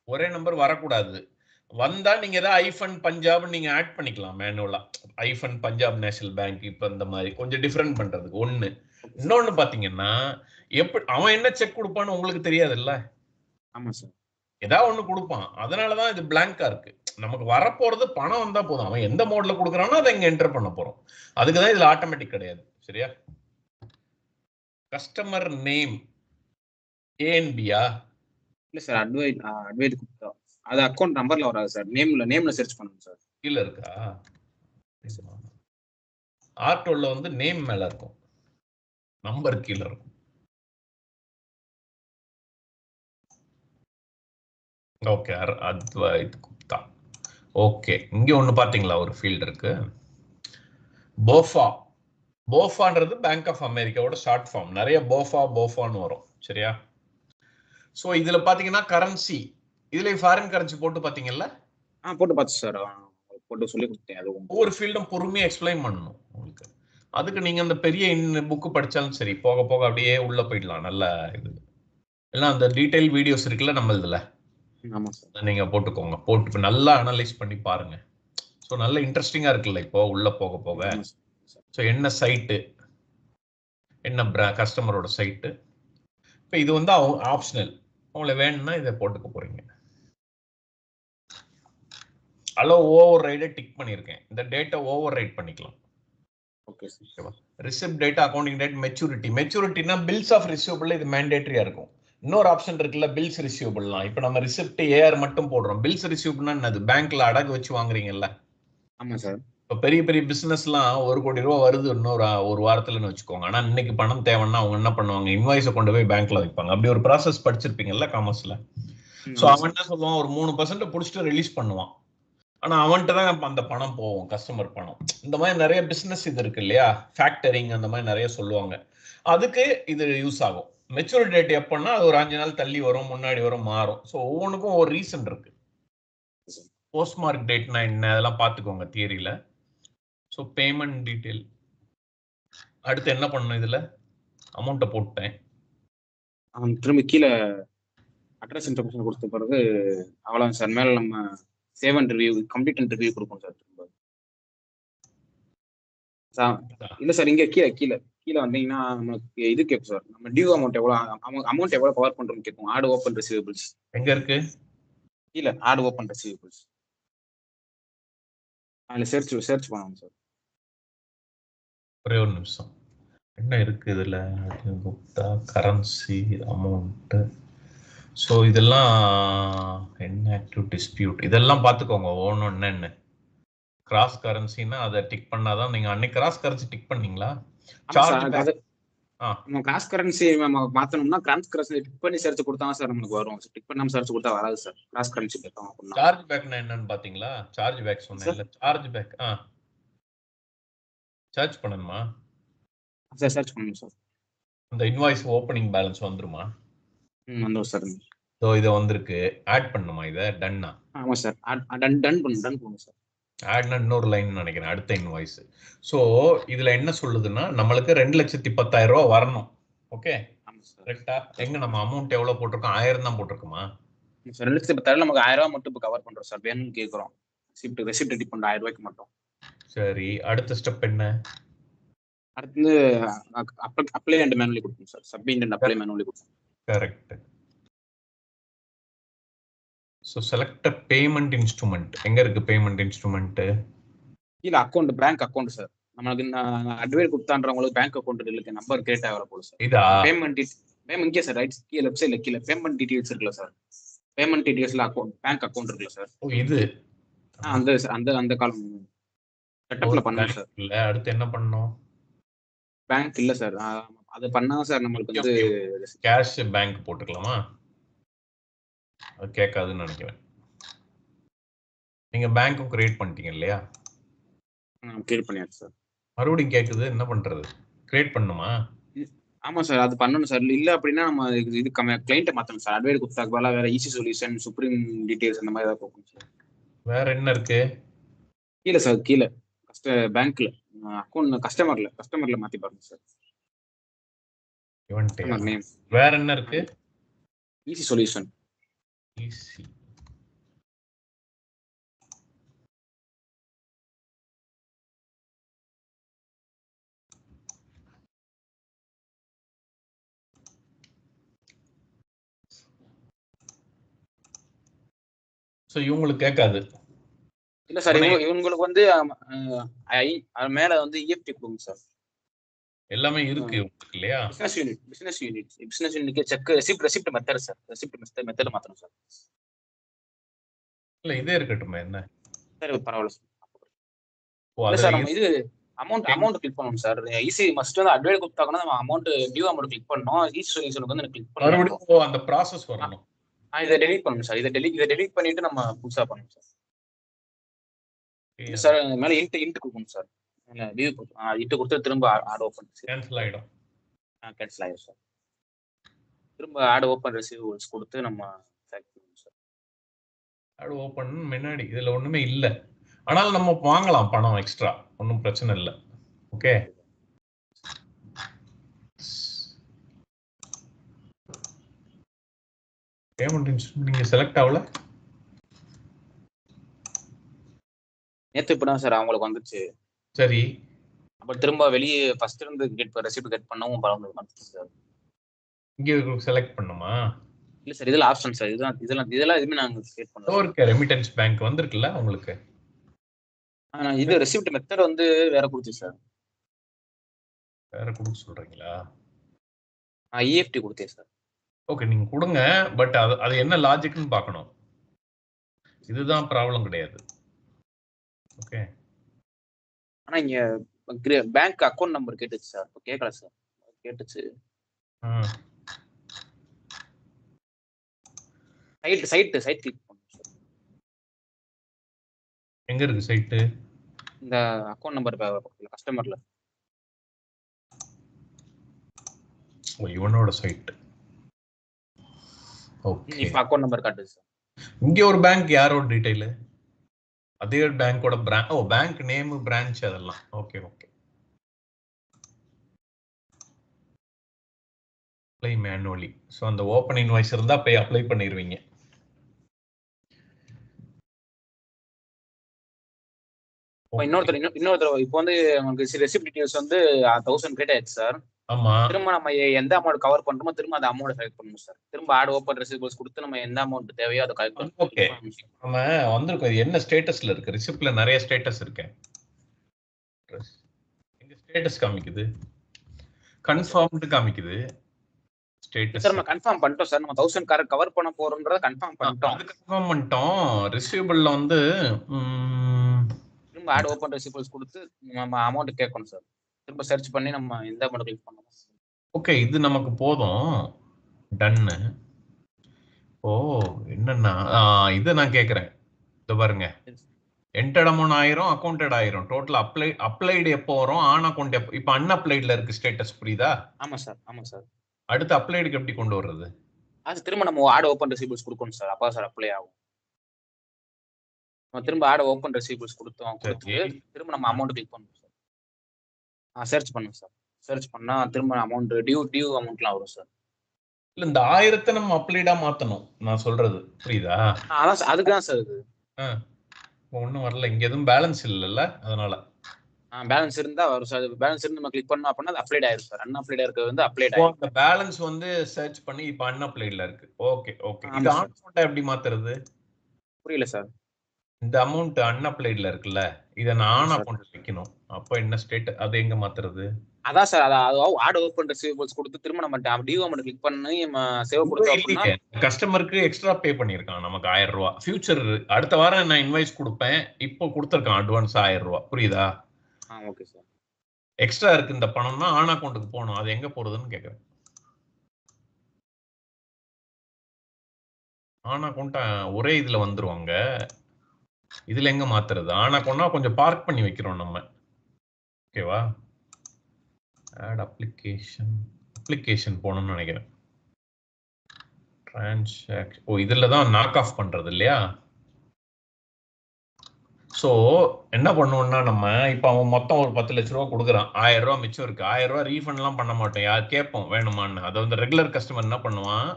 ஒரே நம்பர் வரக்கூடாது. வந்தா நீங்க ஏதாவது ஐஃபன் பஞ்சாப் நீங்க ஆட் பண்ணிக்கலாம் மேனுவலா. ஐஃபன் பஞ்சாப் நேஷனல் பேங்க் இப்ப இந்த மாதிரி கொஞ்சம் டிஃபரெண்ட் பண்றதுக்கு ஒண்ணு. இன்னொன்னு பாத்தீங்கன்னா, எப்படி அவன் என்ன செக் கொடுப்பான்னு உங்களுக்கு தெரியாதுல்ல. ஆமா சார். ஏதாவது ஒண்ணு கொடுப்பான், அதனாலதான் இது பிளாங்கா இருக்கு. நமக்கு வரப்போறது பணம் வந்தா போதும், அவன் எந்த மோட்ல கொடுக்குறானோ அதை இங்க என்டர் பண்ண போறோம். அதுக்குதான் இதுல ஆட்டோமேட்டிக் கிடையாது. சரியா? கஸ்டமர் நேம் ஏஎன்பியா? இல்ல சார், அட்வைட் குப்தா. அது அக்கௌண்ட் நம்பர்ல வராது சார், நேம்ல சர்ச் பண்ணணும் சார். கீழ இருக்கா? ஆர்டோல வந்து நேம் மேல இருக்கும், நம்பர் கீழ இருக்கும். ஓகே அத்வைத் குப்தா. ஓகே இங்க ஒண்ணு பாத்தீங்களா, ஒரு ஃபீல்ட் இருக்கு போஃபா. போஃபான்றது பேங்க் ஆஃப் அமெரிக்காவோட ஷார்ட் ஃபார்ம். நிறைய போஃபான்னு வரும். சரியா? சோ இதுல பாத்தீங்கன்னா கரன்சி, இதுல ஃபாரின் கரன்சி போட்டு பாத்தீங்கல்ல? போட்டு பார்த்து சார், போட்டு சொல்லி கொடுத்தேன். அது ஒவ்வொரு ஃபீல்டும் பொறுமையா எக்ஸ்பிளைன் பண்ணணும் உங்களுக்கு. அதுக்கு நீங்க அந்த பெரிய புக்கு படிச்சாலும் சரி, போக போக அப்படியே உள்ள போயிடலாம். நல்ல இது எல்லாம் அந்த டீடைல் வீடியோஸ் இருக்குல்ல நம்ம இதுல, நீங்க போட்டுக்கோங்க. போட்டு நல்லா அனலைஸ் பண்ணி பாருங்க. ஸோ நல்ல இன்ட்ரெஸ்டிங்கா இருக்குல்ல இப்போ உள்ள போக போக. ஸோ என்ன சைட்டு, என்ன கஸ்டமரோட சைட்டு. இப்போ இது வந்து அவங்க ஆப்ஷனல், உங்களுக்கு வேணும்னா இதை போட்டுக்க போறீங்க. அலோ ஓவர் ரைடை டிக் பண்ணியிருக்கேன். இந்த டேட்டா ஓவர் ரைட் பண்ணிக்கலாம். ஓகேவா? ரிசிப்ட் டேட்டா, அக்கௌண்டிங் டேட், மெச்சூரிட்டினா பில்ஸ் ஆஃப் ரிசீவபிள் இது மேண்டேட்டரியா இருக்கும். இன்னொரு ஆப்ஷன் இருக்குல்ல, பில்ஸ் ரிசீவபிள்லாம். இப்போ நம்ம ரிசிப்ட் ஏஆர் மட்டும் போடுறோம். பில்ஸ் ரிசீவபிள்னா என்னது? பேங்க்ல அடகு வச்சு வாங்குறீங்கல்ல. ஆமா சார். இப்போ பெரிய பெரிய பிசினஸ்லாம் 1 கோடி ரூபா வருது இன்னொரு ஒரு வாரத்துலன்னு வச்சுக்கோங்க. ஆனா இன்னைக்கு பணம் தேவைன்னா அவங்க என்ன பண்ணுவாங்க, இன்வாய்ஸை கொண்டு போய் பேங்க்ல வைப்பாங்க. அப்படி ஒரு ப்ராசஸ் படிச்சிருப்பீங்கல்ல காமர்ஸ்ல. ஸோ அவன் என்ன சொல்லுவான், ஒரு 3% பிடிச்சிட்டு ரிலீஸ் பண்ணுவான். ஆனா அவன்கிட்ட தான் அந்த பணம் போகும், கஸ்டமர் பணம். இந்த மாதிரி நிறைய பிசினஸ் இது இருக்கு இல்லையா, ஃபேக்டரிங் அந்த மாதிரி நிறைய சொல்லுவாங்க. அதுக்கு இது யூஸ் ஆகும். மெச்சூரிட்டி டேட் எப்பன்னா அது ஒரு 5 நாள் தள்ளி வரும், முன்னாடி வரும், மாறும். ஸோ ஒவ்வொன்றுக்கும் ஒரு ரீசன் இருக்கு. போஸ்ட்மார்க் டேட்னா என்ன, அதெல்லாம் பார்த்துக்கோங்க தியரியில. So payment detail. அடுத்து என்ன பண்ணணும், இதுல அமௌண்ட்டை போட்டேன். திரும்பி கீழே அட்ரஸ் இன்ஃபர்மேஷன் கொடுத்த பிறகு அவ்வளோ சார். மேலே நம்ம save and review, complete and review கொடுப்போம் சார். இல்ல சார், இங்க கீழே வந்தீங்கன்னா நமக்கு இது கேட்கும் சார். நம்ம டியூ அமௌண்ட் எவ்வளவு கவர் பண்றோம்னு கேட்கும். ஆட் ஓப்பன் ரிசீவபிள்ஸ் எங்க இருக்கு? கீழே ஆட் ஓப்பன் ரிசீவபிள்ஸ். அதுல சர்ச் பண்ணுவோம் சார். ஒரே ஒரு நிமிஷம். என்ன இருக்கு இதுல? Gupta currency amount. ஸோ இதெல்லாம் என்ன, ஆக்டிவ் டிஸ்பியூட், இதெல்லாம் பார்த்துக்கோங்க ஒன்று என்னன்னு. கிராஸ் கரன்சினா அதை டிக் பண்ணாதான். நீங்க அன்னைக்கு கிராஸ் கரன்சி டிக் பண்ணீங்களா? நம்ம கிராஸ் கரன்சி மாத்தணும்னா கிராஸ் கரன்சி டிக் பண்ணி சர்ச் கொடுத்தா சார் நமக்கு வரும். டிக் பண்ணாம சர்ச் கொடுத்தா வராது சார். கிராஸ் கரன்சி கேட்டோம் அப்படின்னா. சார்ஜ் பேக்னா என்னன்னு பாத்தீங்களா? சார்ஜ் பேக் சொன்னேன் இல்ல, சார்ஜ் பேக். சர்ச் பண்ணணுமா சார்? சர்ச் பண்ணணும் சார். அந்த இன்வாய்ஸ் ஓப்பனிங் பேலன்ஸ் வந்துருமா? வந்துரும் சார். ஸோ இதை வந்திருக்கு, ஆட் பண்ணுமா? இதை டன்னா? ஆமா சார், டன் பண்ணுங்க சார். ஆட்னா இன்னொரு லைன் நினைக்கிறேன், அடுத்த இன்வாய்ஸ். ஸோ இதுல என்ன சொல்லுதுன்னா, நம்மளுக்கு 2,10,000 ரூபா வரணும். ஓகே கரெக்டா? எங்க நம்ம அமௌண்ட் எவ்வளவு போட்டிருக்கோம்? 1000 தான் போட்டிருக்குமா? 2,10,000 நமக்கு 1000 ரூபாய் மட்டும் கவர் பண்றோம் சார். வேணும்னு கேட்கிறோம். ரெசிப்ட் ரெடி பண்ற 1000 ரூபாய்க்கு மட்டும். சரி, அடுத்த ஸ்டெப் என்ன? அடுத்து அப்ளை அண்ட் மேனுவலி கொடுப்போம் sir. Submit and apply manually கொடுப்போம். Correct. So select payment instrument. எங்க இருக்கு பேமெண்ட் இன்ஸ்ட்ருமெண்ட்? இல்ல அக்கௌண்ட், பேங்க் அக்கௌண்ட் சார். நம்மளுக்கு அட்வைஸ் கொடுத்தான்றவங்களுக்கு பேங்க் அக்கௌண்ட் இருக்கு, நம்பர் கிரியேட் ஆகல போல சார். இதா பேமெண்ட் இங்கே சார் ரைட் கீழே லெஃப்ட் சைடுல கீழே பேமெண்ட் டீடைல்ஸ் இருக்குல்ல சார். பேமெண்ட் டீடைல்ஸ்ல அக்கௌண்ட் பேங்க் அக்கௌண்ட் இருக்குல்ல சார். இது அந்த அந்த அந்த காலம் செட்டப்ல பண்ணணும் சார். இல்ல அடுத்து என்ன பண்ணணும்? பேங்க் இல்ல சார், அது பண்ணா சார் நம்மளுக்கு வந்து கேஷ் பேங்க் போட்டுக்கலாமா? அது கேட்காதுன்னு நினைக்கிறேன். நீங்க பேங்க்கும் கிரியேட் பண்ணிட்டீங்க இல்லையா? கிரியேட் பண்ணியாச்சு சார். மறுபடியும் கேக்குது, என்ன பண்றது? கிரியேட் பண்ணுமா? ஆமா சார், அது பண்ணணும் சார். இல்ல அப்படின்னா நம்ம இது கிளைண்ட்டை மாத்தணும் சார். அட்வைஸ் கொடுத்தாக்கு பதிலா வேற ஈஸி சொல்யூஷன், சுப்ரீம் டீடைல்ஸ் அந்த மாதிரி ஏதாவது போகணும் சார். வேற என்ன இருக்கு கீழே சார்? கீழே பேங்க்ல அக்கௌண்ட் கஸ்டமர்ல மாத்தி பாருங்க சார். நேம் வேற என்ன இருக்கு? Easy solution. ஈஸி சோ இவங்களுக்கு கேட்காது. இல்ல சார், இவங்களுக்கு வந்து மேல வந்து இஎஃப்டி கொடுங்க சார். எல்லாமே இருக்கு உங்களுக்கு இல்லையா? Business unit check receipt method sir. Receipt method மாத்தணும் சார். இல்ல இதே இருக்கட்டும். என்ன சார் பரவாயில்ல சார். சார் நம்ம இது அமௌண்ட் கிளிக் பண்ணணும் சார். ஈஸி மஸ்ட் வந்து அட்வைஸ் கொடுத்தாங்கன்னா நம்ம அமௌண்ட் டியூ அமௌண்ட் கிளிக் பண்ணணும். ஈஸி சொல்யூஷனுக்கு வந்து கிளிக் பண்ணணும். மறுபடியும் அந்த process வரணும். இதை டெலீட் பண்ணணும் சார். இதை டெலீட் பண்ணிட்டு நம்ம புதுசா பண்ணணும் சார். சார் மேல இன்ட் கொடுக்கணும் சார். டியூ இன்ட் கொடுத்து திரும்ப ஆட் ஓபன் கேன்சல் ஆயிடும். கேன்சல் ஆயிடும் சார். திரும்ப ஆட் ஓபன் ரிசீவபிள்ஸ் கொடுத்து நம்ம செலக்ட் பண்ணணும் சார். ஆட் ஓபன் முன்னாடி இதுல ஒண்ணுமே இல்ல. ஆனால் நம்ம வாங்கலாம் பணம் எக்ஸ்ட்ரா, ஒன்றும் பிரச்சனை இல்லை. ஓகே பேமெண்ட் இன்ஸ்ட்ருமெண்ட் நீங்க செலக்ட் ஆகல. நேத்து இப்பதான் சார் அவங்களுக்கு வந்துச்சு. சரி, அப்ப திரும்ப வெளியே ஃபர்ஸ்ட் இருந்து ரெசிப்ட் கட் பண்ணவும் பரவாயில்ல சார். இங்க செலக்ட் பண்ணுமா? இல்ல சார், இதெல்லாம் ஆப்ஷன் சார். இதெல்லாம் எதுவுமே நாங்க கிரியேட் பண்ணல. ஓகே, ரெமிட்டன்ஸ் பேங்க் வந்திருக்குல்ல உங்களுக்கு. இது ரெசிப்ட் மெத்தட் வந்து வேற கொடுத்து சார். வேற கொடுக்க சொல்றீங்களா? இஎஃப்டி கொடுத்தேன் சார். ஓகே, நீங்க கொடுங்க. பட் அது என்ன லாஜிக்னு பார்க்கணும். இதுதான் ப்ராப்ளம் கிடையாது. ஓகே, ஆனா இங்க பேங்க் அக்கவுண்ட் நம்பர் கேட்டுச்சு சார். கேட்கல சார். கேட்டுச்சு. சைட் கிளிக் பண்ணுங்க சார். எங்க இருக்கு சைட்? இந்த அக்கவுண்ட் நம்பர் கஸ்டமர்ல. இவனோட சைட். ஓகே, இப்ப அக்கவுண்ட் நம்பர் காட்டுது சார். இங்க ஒரு பேங்க் யாரோட டீடைல்? அதே பேங்கோட பேங்க் நேம், பிரான்ச் அதெல்லாம். Okay okay. Apply manually. So அந்த ஓப்பன் இன்வாய்ஸ் இருந்தா போய் அப்ளை பண்ணிடுவீங்க. இன்னொருத்தர் இப்போ வந்து நமக்கு ரெசிப்ட் டீடைல்ஸ் வந்து 1000 கிரியேட் ஆயிடுச்சு சார். ஆமா, திரும்ப நம்ம எந்த அமௌண்ட் கவர் பண்றோமோ திரும்ப அந்த அமௌண்ட் செலக்ட் பண்ணணும் சார். திரும்ப ஆட் ஓபன் ரெசிபிள்ஸ் கொடுத்து நம்ம எந்த அமௌண்ட் தேவையோ அதை கலெக்ட் பண்ணணும். ஓகே, நம்ம வந்திருக்கோம். இது என்ன ஸ்டேட்டஸ்ல இருக்கு? ரிசிப்ட்ல நிறைய ஸ்டேட்டஸ் இருக்கு. எங்க ஸ்டேட்டஸ் காமிக்குது? கன்ஃபார்ம்டு காமிக்குது ஸ்டேட்டஸ். சார் நம்ம கன்ஃபார்ம் பண்ணிட்டோம் சார். நம்ம 1000 கவர் பண்ண போறோம்ன்றத கன்ஃபார்ம் பண்ணிட்டோம். அது கன்ஃபார்ம் பண்ணிட்டோம். ரிசீவபிள்ல வந்து திரும்ப ஆட் ஓபன் ரெசிபிள்ஸ் கொடுத்து நம்ம அமௌண்ட் கேட்கணும் சார். திரும்ப சர்ச் பண்ணி நம்ம எந்த அமௌண்ட் கிளிக் பண்ணணும். ஓகே, இது நமக்கு போதும். டன்னு. ஓ என்னன்னா இது நான் கேட்குறேன். இது பாருங்க, entered amount 1000, accounted 1000. Total applied எப்போ வரும்? ஆன் அக்கௌண்ட் எப்போ? இப்போ அன்அப்ளைட்ல இருக்கு ஸ்டேட்டஸ், புரியுதா? ஆமா சார், ஆமா சார். அடுத்து அப்ளைடுக்கு எப்படி கொண்டு வர்றது? அது திரும்ப நம்ம ஆட் ஓபன் ரெசிபிள்ஸ் கொடுக்கணும் சார். அப்பா சார் அப்ளை ஆகும். நம்ம திரும்ப ஆட் ஓபன் ரெசிபிள்ஸ் கொடுத்துட்டு திரும்ப நம்ம அமௌண்ட் கிளிக் பண்ணணும் சார். சர்ச் பண்ணுங்க சார். சர்ச் பண்ணா திரும்ப அமௌண்ட் டியூ அமௌண்ட்லாம் வரும் சார். இல்ல, இந்த 1000 நம்ம அப்ளைடா மாத்தணும் நான் சொல்றது, புரியுதா? அதான் அதுக்கு தான் சார் இது. ஒன்றும் வரல, இங்க எதுவும் பேலன்ஸ் இல்லைல்ல, அதனால. பேலன்ஸ் இருந்தா வரும் சார். பேலன்ஸ் இருந்து நம்ம கிளிக் பண்ணோம் அப்படின்னா அது அப்ளைட் ஆயிரும் சார். அன்அப்ளைடா இருக்கிறது வந்து அப்ளைட் ஆயிரும். அந்த பேலன்ஸ் வந்து சர்ச் பண்ணி இப்போ அன்அப்ளைட்ல இருக்கு. Okay okay. இது ஆன் அக்கௌண்ட்டை எப்படி மாத்துறது? புரியல சார். இந்த அமௌண்ட் அன்அப்ளைட்ல இருக்குல்ல, இத நான் ஆன் அக்கவுண்ட் வைக்கணும். அப்ப என்ன ஸ்டேட் அது எங்க மாத்துறது? அதான் சார், ஆட் ஓப்பன் ரிசீவபிள்ஸ் கொடுத்து திரும்ப நம்ம டியூ அமௌண்ட் கிளிக் பண்ணி சேவ் கொடுத்தோம் அப்படின்னா கஸ்டமருக்கு எக்ஸ்ட்ரா பே பண்ணிருக்கான் நமக்கு 1000 ரூபாய். ஃபியூச்சர் அடுத்த வாரம் நான் இன்வாய்ஸ் கொடுப்பேன், இப்போ கொடுத்துருக்கான் அட்வான்ஸ் 1000 ரூபாய். புரியுதா? Okay sir. எக்ஸ்ட்ரா இருக்கு இந்த பணம்னா ஆன் அக்கவுண்ட்டுக்கு போகணும். அது எங்க போறதுன்னு கேக்குறேன். ஆன் அக்கவுண்ட் ஒரே இதுல வந்துருவாங்க. இதுல எங்க மாத்துறது? ஆன் அக்கவுண்ட்னா கொஞ்சம் பார்க் பண்ணி வைக்கிறோம் நம்ம. ஓகேவா? ஆட் அப்ளிகேஷன் போகணும்னு நினைக்கிறேன். டிரான்சாக்ஷன் இதுல தான் நாக் ஆஃப் பண்றது இல்லையா? ஸோ என்ன பண்ணுவோம்னா நம்ம இப்போ அவன் மொத்தம் ஒரு 10 லட்ச ரூபா கொடுக்குறான், 1000 ரூபா மிச்சம் இருக்கு. 1000 ரூபா ரீஃபண்ட்லாம் பண்ண மாட்டோம், யார் கேட்போம் வேணுமான்னு. அதை வந்து ரெகுலர் கஸ்டமர் என்ன பண்ணுவான்,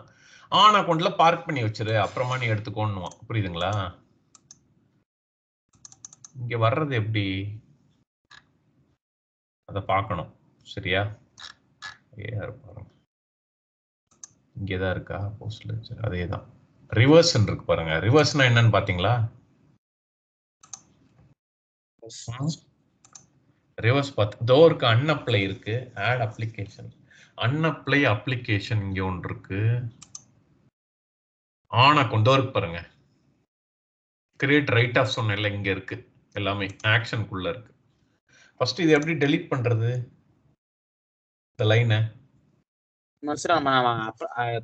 ஆன் அக்கௌண்ட்ல பார்க் பண்ணி வச்சிரு, அப்புறமா நீ எடுத்துக்கோன்னுவான். புரியுதுங்களா? இங்க வர்றது எப்படி அதை பார்க்கணும். சரியா? இங்கேதான் இருக்கா போஸ்ட் லெட்ஜர்? அதே தான். ரிவர்ஸ் இருக்கு பாருங்க. ரிவர்ஸ்னா என்னன்னு பாத்தீங்களா? ரிவர்ஸ் பார்த்து தோ இருக்கு. அன்அப்ளை இருக்கு, ஆட் அப்ளிகேஷன், அன்அப்ளை அப்ளிகேஷன் இங்க ஒன்று இருக்கு. ஆன் அக்கவுண்ட் தோ இருக்கு பாருங்க. கிரியேட் ரைட் ஆஃப் சொன்னேன்ல, இங்க இருக்கு. எல்லாமே ஆக்ஷனுக்குள்ள இருக்கு. ஃபர்ஸ்ட் இது எப்படி டெலீட் பண்றது இந்த லைனை? சார் நம்ம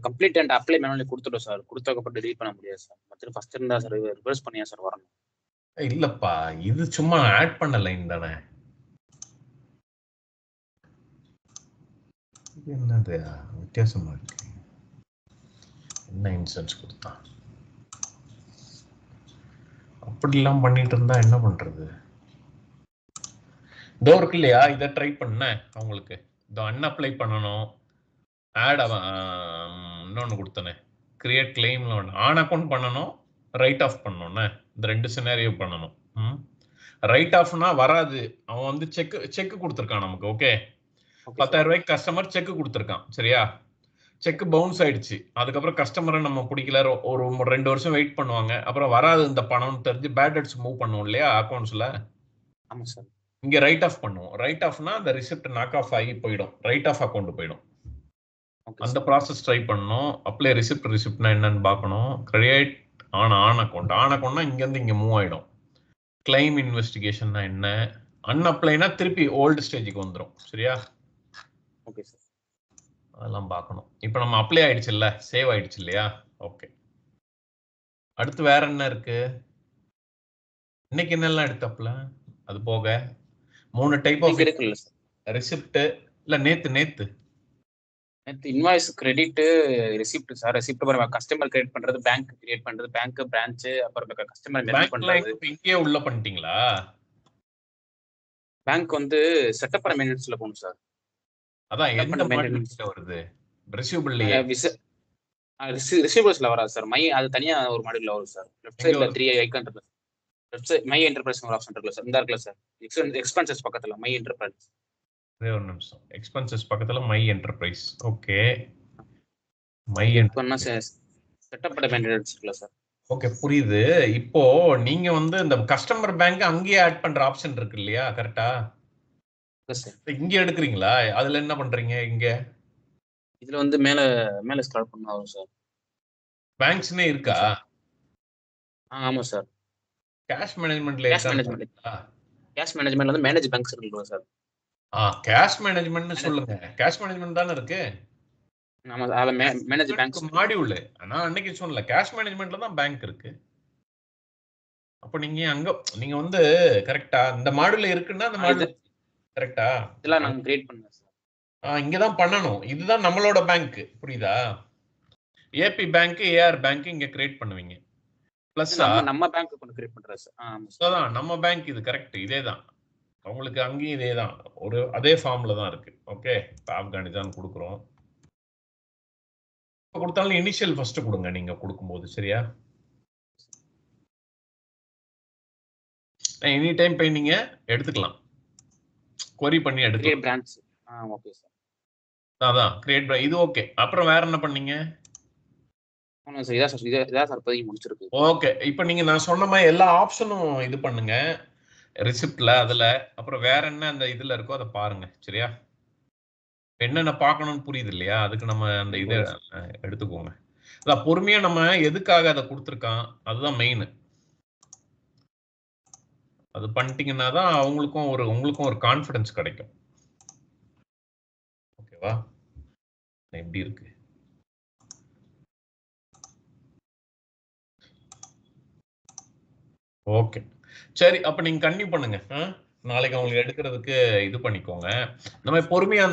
கம்ப்ளீட் அண்ட் அப்ளை மேனுவலி கொடுத்துட்டோம் சார். கொடுத்ததுக்கப்புறம் டெலீட் பண்ண முடியாது சார். மற்ற ஃபர்ஸ்ட் இருந்தா சார் ரிவர்ஸ் பண்ணியா சார் வரணும்? இல்லப்பா, இது சும்மா ஆட் பண்ண லைன் தானே. இது என்னது வித்தியாசமா இருக்கு. என்ன இன்சென்ஸ் கொடுத்தா? அப்படிலாம் பண்ணிட்டு இருந்தா என்ன பண்றது? இதோ இருக்கு இல்லையா, இதை ட்ரை பண்ண அவங்களுக்கு. இதோ அன்அப்ளை பண்ணணும், ஆட் இன்னொன்னு கொடுத்தனே, கிரியேட் கிளைம்ல ஒன்று, ஆன் அக்கௌண்ட் பண்ணணும், ரைட் ஆஃப் பண்ணணும்னு. இந்த 2 சினாரியோ பண்ணணும். ரைட் ஆஃப்னா வராது. அவன் வந்து செக் கொடுத்துருக்கான் நமக்கு. ஓகே, 10,000 ரூபாய்க்கு கஸ்டமர் செக் கொடுத்துருக்கான். சரியா? செக் பவுன்ஸ் ஆயிடுச்சு. அதுக்கப்புறம் கஸ்டமரை நம்ம பிடிக்கல, ஒரு 2 வருஷம் வெயிட் பண்ணுவாங்க. அப்புறம் வராது இந்த பணம்னு தெரிஞ்சு பேட் டெட்ஸ் மூவ் பண்ணுவோம் இல்லையா அக்கௌண்ட்ஸ்ல. ஆமா சார். இங்க ரைட் ஆஃப் பண்ணுவோம். ரைட் ஆஃப்னா அந்த ரிசிப்ட் நாக் ஆஃப் ஆகி போயிடும், ரைட் ஆஃப் அக்கௌண்ட் போயிடும். அந்த ப்ராசஸ் ட்ரை பண்ணணும். அப்ளை ரிசிப்ட்னா என்னன்னு பார்க்கணும். Create on account. ஆன் அக்கௌண்ட்னா இங்க இருந்து இங்க மூவ் ஆயிடும். கிளைம் இன்வெஸ்டிகேஷன்னா என்ன? அன்அப்ளைனா திருப்பி ஓல்டு ஸ்டேஜுக்கு வந்துடும். சரியா? Okay sir. அதெல்லாம் பார்க்கணும். இப்போ நம்ம அப்ளை ஆயிடுச்சு இல்ல, சேவ் ஆயிடுச்சு இல்லையா? ஓகே, அடுத்து வேற என்ன இருக்கு? இன்னைக்கு என்னெல்லாம் எடுத்தாப்ல? அது போக 3 டைப் ஆஃப் இருக்குல்ல சார். ரெசிப்ட் இல்ல நேத்து invoice credit receipt sir. Receipt அப்புறம் கஸ்டமர் கிரியேட் பண்றது, பேங்க் கிரியேட் பண்றது, பேங்க் பிரான்ச், அப்புறம் கஸ்டமர் மெர்ஜ் பண்றது. இங்கே உள்ள பண்ணிட்டீங்களா? பேங்க் வந்து செட்டப் பண்ண மெயின்டெனன்ஸ்ல போணும் சார். அதான் எந்த மெயின்டெனன்ஸ்ல வருது? ரிசீவபிள்லயே ரிசீவபிள்ஸ்ல வராது சார். மை அது தனியா ஒரு மாடியூல்ல வரும் சார். லெஃப்ட் சைடுல 3 ஐகான் இருக்கு. லெஃப்ட் சைடு மை என்டர்பிரைஸ் ஒரு ஆப்ஷன் இருக்குல்ல சார். இந்த இருக்குல்ல சார், எக்ஸ்பென்சஸ் பக்கத்துல மை என்டர்பிரைஸ். ஒரு நிமிஷம், எக்ஸ்பென்சஸ் பக்கத்துல my enterprise. Okay, my enterprise setup பண்ண மெயின்டெனன்ஸ் இருக்குல்ல சார். ஓகே, புரியுது. இப்போ நீங்க வந்து இந்த கஸ்டமர் பேங்க் அங்கேயே ஆட் பண்ற ஆப்ஷன் இருக்கு இல்லையா? கரெக்ட்டா? இங்க எடுக்குறீங்களா? அதுல என்ன பண்றீங்க? இங்க இதுல வந்து மேல ஸ்க்ரால் பண்ணா வரும் சார். பேங்க்ஸ்னே இருக்கா? ஆமா சார். கேஷ் மேனேஜ்மென்ட்ல இருக்கா? கேஷ் மேனேஜ்மென்ட்ல வந்து மேனேஜ் பேங்க்ஸ் இருக்குல்ல சார். கேஷ் மேனேஜ்மென்ட்னு சொல்லுங்க. கேஷ் மேனேஜ்மென்ட் தான இருக்கு. ஆமா, அதுல மேனேஜ் பேங்க்ஸ் மாடியூல். நான் அன்னைக்கு சொன்னல கேஷ் மேனேஜ்மென்ட்ல தான் பேங்க் இருக்கு. அப்ப நீங்க வந்து கரெக்ட்டா இந்த மாடியூல்ல இருக்குன்னா அந்த மாடியூல் கரெக்ட்டா? இதெல்லாம் நான் கிரியேட் பண்ணேன் சார். இங்க தான் பண்ணனும். இதுதான் நம்மளோட பேங்க். புரியுதா? ஏபி பேங்க், ஏஆர் பேங்க் இங்க கிரியேட் பண்ணுவீங்க. பிளஸ் நம்ம பேங்க் கொண்டு கிரியேட் பண்றோம் சார். அதான் நம்ம பேங்க். இது கரெக்ட். இதேதான் உங்களுக்கு அங்கேயும் இதேதான். ஒரு அதே ஃபார்ம்ல தான் இருக்கு. ஓகே, ஆப்கானிஸ்தான் கொடுக்குறோம். கொடுத்தாலும் இனிஷியல் ஃபர்ஸ்ட் கொடுங்க நீங்க கொடுக்கும்போது. சரியா? எனி டைம் போய் நீங்க எடுத்துக்கலாம், query பண்ணி எடுத்துக்கலாம். பிரான்ச். Okay sir. அதான் கிரியேட் இது ஓகே. அப்புறம் வேற என்ன பண்ணீங்க? சார் இதான் சார் இப்போதைக்கு முடிச்சிருக்கு. ஓகே, இப்போ நீங்க நான் சொன்ன மாதிரி எல்லா ஆப்ஷனும் இது பண்ணுங்க ரிசிப்ட்ல. அதுல அப்புறம் வேற என்ன அந்த இதுல இருக்கோ அதை பாருங்க. சரியா? என்னென்ன பார்க்கணும்னு புரியுது இல்லையா? அதுக்கு நம்ம அந்த இதை எடுத்துக்கோங்க. அதான் பொறுமையா நம்ம எதுக்காக அதை கொடுத்துருக்கான் அதுதான் மெயின். அது பண்ணிட்டீங்கன்னா தான் உங்களுக்கும் ஒரு கான்ஃபிடன்ஸ் கிடைக்கும். ஓகேவா? எப்படி இருக்கு? ஓகே, சரி. அப்ப நீங்க கண்டினியூ பண்ணுங்க. நாளைக்கு அவங்களுக்கு எடுக்கிறதுக்கு இது பண்ணிக்கோங்க. இந்த மாதிரி பொறுமையா